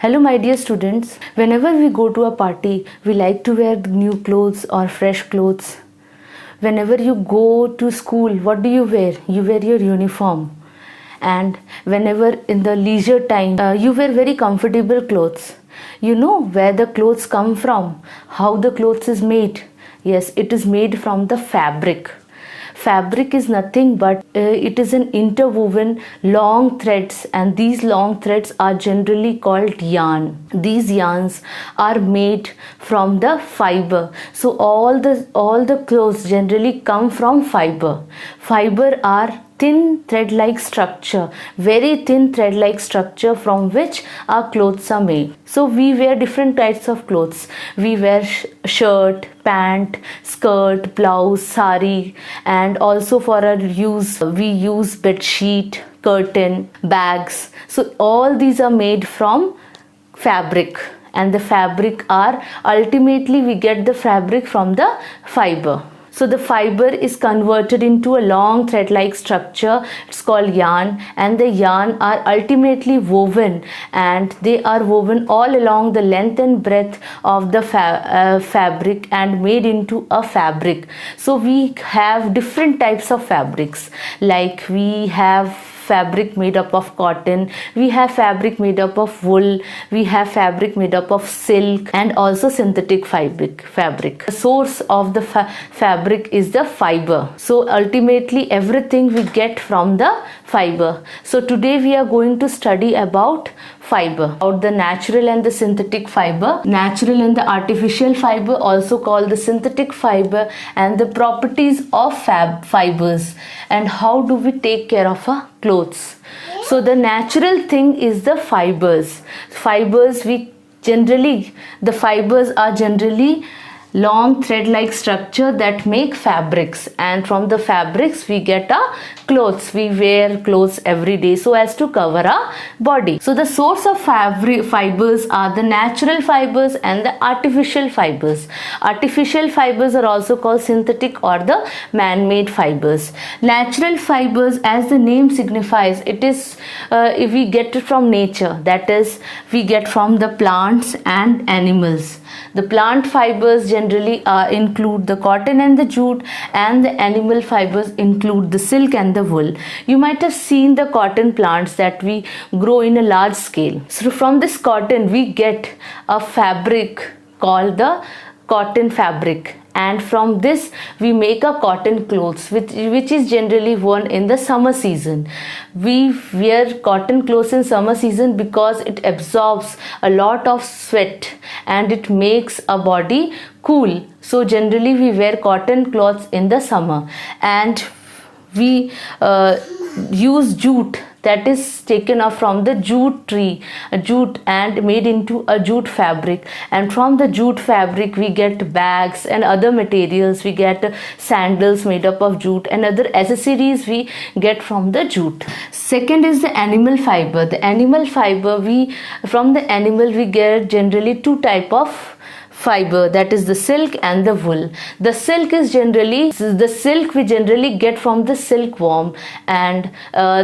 Hello, my dear students. Whenever we go to a party, we like to wear new clothes or fresh clothes. Whenever you go to school, what do you wear? You wear your uniform. And whenever in the leisure time, you wear very comfortable clothes. You know where the clothes come from, how the clothes is made. Yes, it is made from the fabric. Fabric is nothing but it is an interwoven long threads, and these long threads are generally called yarn. These yarns are made from the fiber. So all the clothes generally come from fiber. Fiber are thin thread-like structure, very thin thread-like structure from which our clothes are made. So we wear different types of clothes. We wear shirt, pant, skirt, blouse, sari, and also for our use we use bed sheet, curtain, bags. So all these are made from fabric, and the fabric are ultimately we get the fabric from the fiber. So the fiber is converted into a long thread-like structure. It's called yarn, and the yarn are ultimately woven, and they are woven all along the length and breadth of the fabric and made into a fabric. So we have different types of fabrics, like we have fabric made up of cotton, we have fabric made up of wool, we have fabric made up of silk, and also synthetic fabric. The source of the fabric is the fiber. So ultimately everything we get from the fiber. So today we are going to study about fiber, about the natural and the synthetic fiber, natural and the artificial fiber, also called the synthetic fiber, and the properties of fibers, and how do we take care of our clothes. So the natural thing is the fibers. The fibers are generally long thread-like structure that make fabrics, and from the fabrics we get our clothes. We wear clothes every day so as to cover our body. So the source of fibers are the natural fibers and the artificial fibers. Artificial fibers are also called synthetic or the man-made fibers. Natural fibers, as the name signifies, it is if we get it from nature, that is we get from the plants and animals. The plant fibers generally include the cotton and the jute, and the animal fibers include the silk and the wool. You might have seen the cotton plants that we grow in a large scale. So from this cotton we get a fabric called the cotton fabric, and from this we make a cotton clothes which is generally worn in the summer season. We wear cotton clothes in summer season because it absorbs a lot of sweat and it makes our body cool. So generally we wear cotton clothes in the summer, and we use jute, that is taken off from the jute tree, and made into a jute fabric, and from the jute fabric we get bags and other materials. We get sandals made up of jute, and other accessories we get from the jute. Second is the animal fiber. The animal fiber, from the animal we get generally two type of fiber, that is the silk and the wool. The silk we generally get from the silkworm, and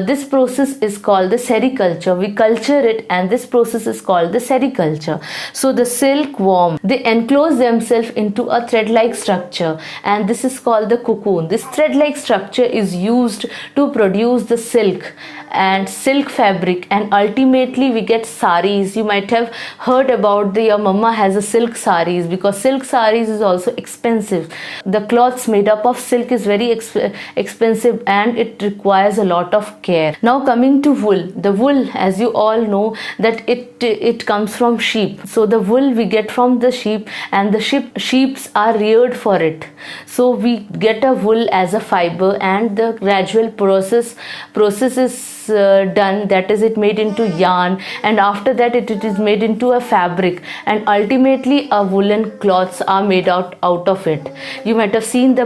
this process is called the sericulture. We culture it, and this process is called the sericulture. So the silkworm, they enclose themselves into a thread-like structure, and this is called the cocoon. This thread-like structure is used to produce the silk and silk fabric, and ultimately we get saris. You might have heard about your mama has a silk saris, because silk saris is also expensive. The cloths made up of silk is very expensive, and it requires a lot of care. Now coming to wool. The wool, as you all know, that it comes from sheep. So the wool we get from the sheep, and the sheep are reared for it. So we get a wool as a fiber, and the gradual process is done, that is it made into yarn, and after that it is made into a fabric, and ultimately a woolen cloths are made out of it. You might have seen the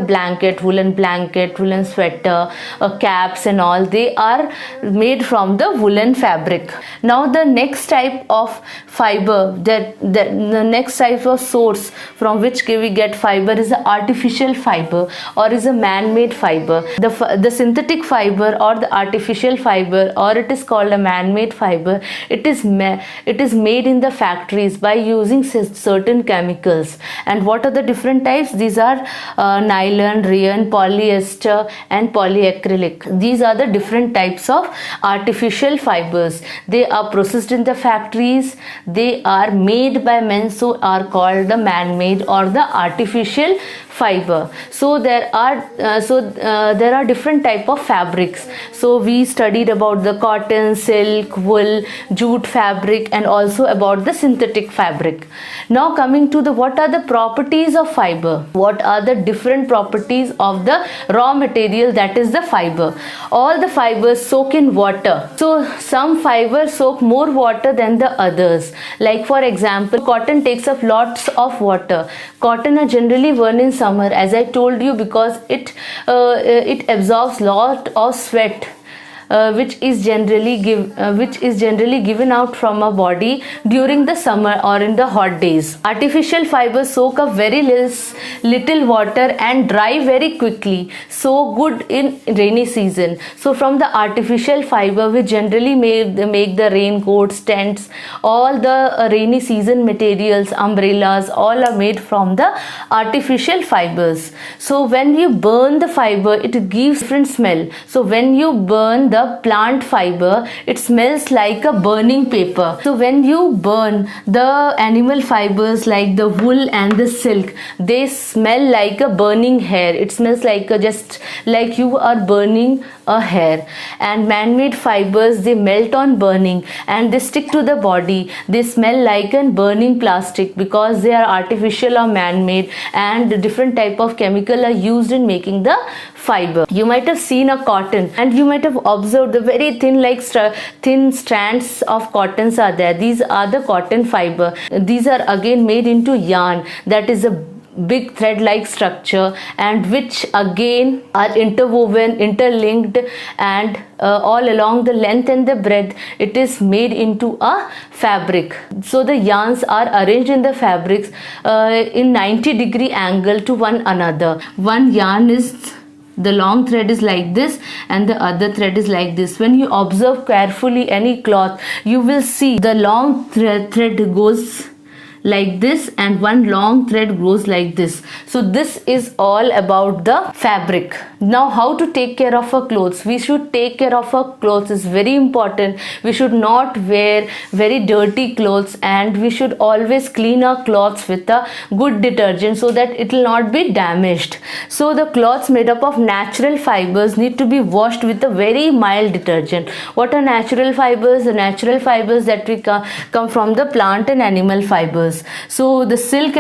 woolen sweater, caps and all. They are made from the woolen fabric. Now the next type of fiber, the next type of source from which we get fiber is the artificial fiber, or is a man-made fiber. The synthetic fiber or the artificial fiber fiber, or it is called a man-made fiber, it is made in the factories by using certain chemicals. And what are the different types? These are nylon, rayon, polyester and polyacrylic. These are the different types of artificial fibers. They are processed in the factories, they are made by men, so are called the man-made or the artificial fiber. So there are different type of fabrics. So we studied about the cotton, silk, wool, jute fabric, and also about the synthetic fabric. Now coming to the what are the properties of fiber? What are the different properties of the raw material, that is the fiber? All the fibers soak in water. So some fibers soak more water than the others. Like for example, cotton takes up lots of water. Cotton are generally worn in summer, as I told you, because it absorbs lot of sweat, which is generally given out from our body during the summer or in the hot days. Artificial fibers soak up very little water and dry very quickly, so good in rainy season. So from the artificial fiber we generally make the raincoats, tents, all the rainy season materials, umbrellas, all are made from the artificial fibers. So when you burn the fiber, it gives different smell. So when you burn the plant fiber, it smells like a burning paper. So when you burn the animal fibers like the wool and the silk, they smell like a burning hair. It smells like just like you are burning a hair. And man-made fibers, they melt on burning and they stick to the body. They smell like a burning plastic because they are artificial or man-made, and different type of chemical are used in making the fiber. You might have seen a cotton and you might have observed the very thin thin strands of cottons are there. These are the cotton fiber. These are again made into yarn, that is a big thread like structure, and which again are interlinked, and all along the length and the breadth it is made into a fabric. So the yarns are arranged in the fabrics in 90-degree angle to one another. One yarn is, the long thread is like this and the other thread is like this. When you observe carefully any cloth, you will see the long thread goes like this and one long thread goes like this. So this is all about the fabric. Now how to take care of our clothes? We should take care of our clothes, is very important. We should not wear very dirty clothes, and we should always clean our clothes with a good detergent so that it will not be damaged. So the clothes made up of natural fibers need to be washed with a very mild detergent. What are natural fibers? The natural fibers that we come from the plant and animal fibers. So the silk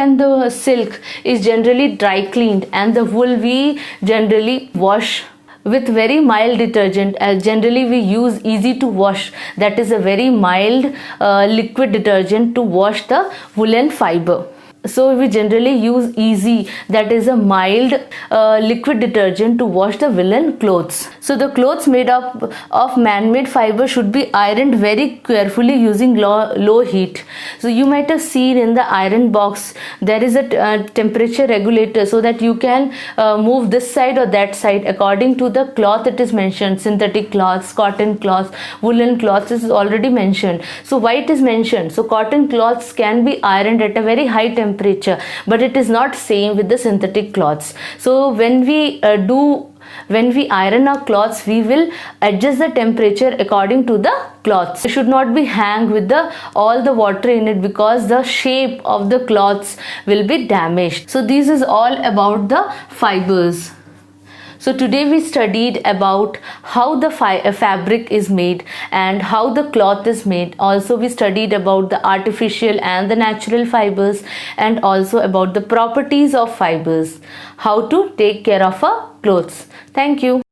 is generally dry cleaned, and the wool we generally wash with very mild detergent. Generally we use easy to wash, that is a very mild liquid detergent to wash the woolen fiber. So we generally use easy, that is a mild liquid detergent to wash the woolen clothes. So the clothes made up of man-made fiber should be ironed very carefully using low heat. So you might have seen in the iron box there is a temperature regulator, so that you can move this side or that side according to the cloth it is mentioned. Synthetic cloths, cotton cloths, woolen cloths is already mentioned. So why it is mentioned? So cotton cloths can be ironed at a very high temperature, but it is not same with the synthetic cloths. So when we iron our cloths, we will adjust the temperature according to the cloths. It should not be hang with all the water in it, because the shape of the cloths will be damaged. So this is all about the fibers. So today we studied about how the fabric is made and how the cloth is made. Also we studied about the artificial and the natural fibers, and also about the properties of fibers, how to take care of our clothes. Thank you.